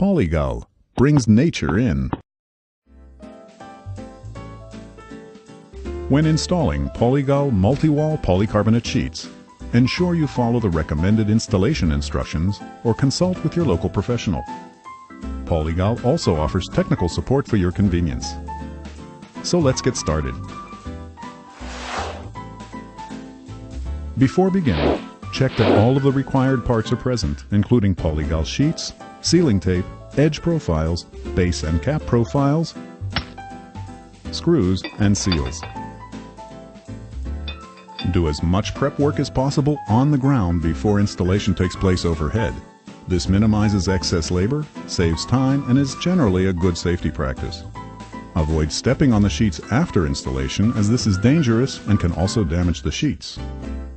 Polygal brings nature in. When installing Polygal multi-wall polycarbonate sheets, ensure you follow the recommended installation instructions or consult with your local professional. Polygal also offers technical support for your convenience. So let's get started. Before beginning, check that all of the required parts are present, including Polygal sheets, sealing tape, edge profiles, base and cap profiles, screws, and seals. Do as much prep work as possible on the ground before installation takes place overhead. This minimizes excess labor, saves time, and is generally a good safety practice. Avoid stepping on the sheets after installation, as this is dangerous and can also damage the sheets.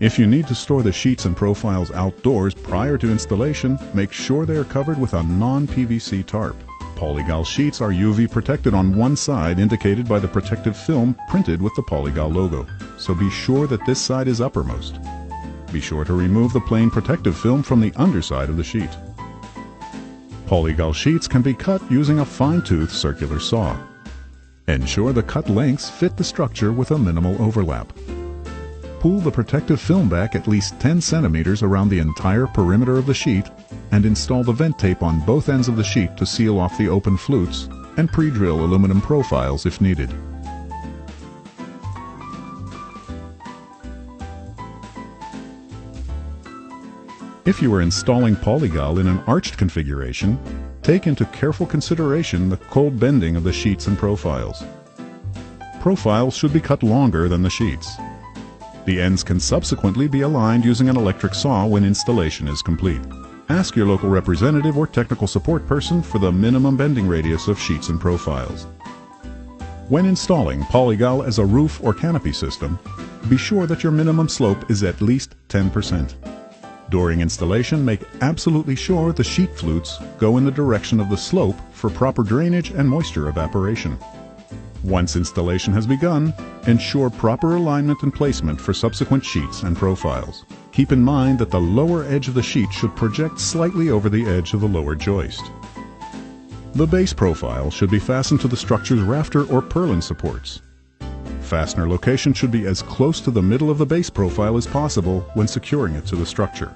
If you need to store the sheets and profiles outdoors prior to installation, make sure they are covered with a non-PVC tarp. Polygal sheets are UV protected on one side, indicated by the protective film printed with the Polygal logo, so be sure that this side is uppermost. Be sure to remove the plain protective film from the underside of the sheet. Polygal sheets can be cut using a fine-tooth circular saw. Ensure the cut lengths fit the structure with a minimal overlap. Pull the protective film back at least 10 centimeters around the entire perimeter of the sheet and install the vent tape on both ends of the sheet to seal off the open flutes and pre-drill aluminum profiles if needed. If you are installing Polygal in an arched configuration, take into careful consideration the cold bending of the sheets and profiles. Profiles should be cut longer than the sheets. The ends can subsequently be aligned using an electric saw when installation is complete. Ask your local representative or technical support person for the minimum bending radius of sheets and profiles. When installing Polygal as a roof or canopy system, be sure that your minimum slope is at least 10%. During installation, make absolutely sure the sheet flutes go in the direction of the slope for proper drainage and moisture evaporation. Once installation has begun, ensure proper alignment and placement for subsequent sheets and profiles. Keep in mind that the lower edge of the sheet should project slightly over the edge of the lower joist. The base profile should be fastened to the structure's rafter or purlin supports. Fastener location should be as close to the middle of the base profile as possible when securing it to the structure.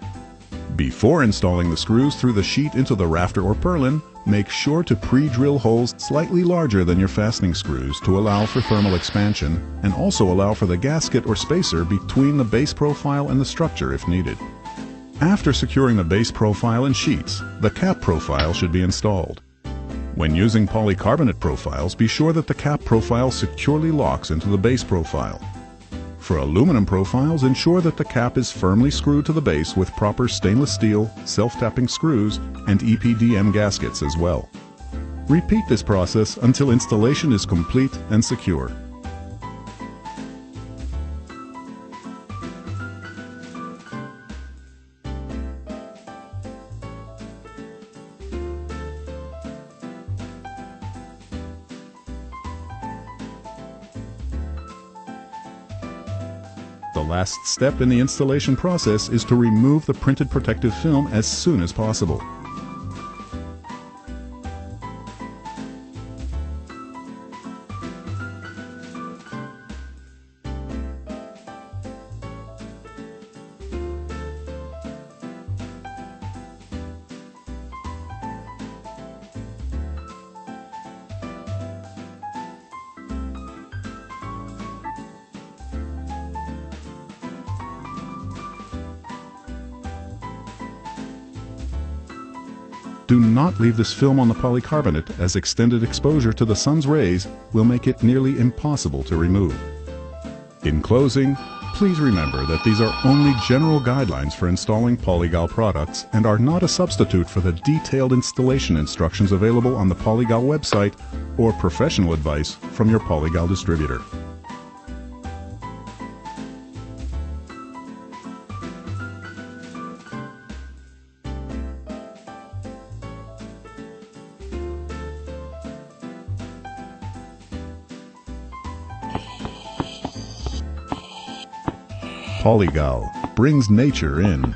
Before installing the screws through the sheet into the rafter or purlin, make sure to pre-drill holes slightly larger than your fastening screws to allow for thermal expansion and also allow for the gasket or spacer between the base profile and the structure if needed. After securing the base profile and sheets, the cap profile should be installed. When using polycarbonate profiles, be sure that the cap profile securely locks into the base profile. For aluminum profiles, ensure that the cap is firmly screwed to the base with proper stainless steel, self-tapping screws, and EPDM gaskets as well. Repeat this process until installation is complete and secure. The last step in the installation process is to remove the printed protective film as soon as possible. Do not leave this film on the polycarbonate, as extended exposure to the sun's rays will make it nearly impossible to remove. In closing, please remember that these are only general guidelines for installing Polygal products and are not a substitute for the detailed installation instructions available on the Polygal website or professional advice from your Polygal distributor. Polygal brings nature in.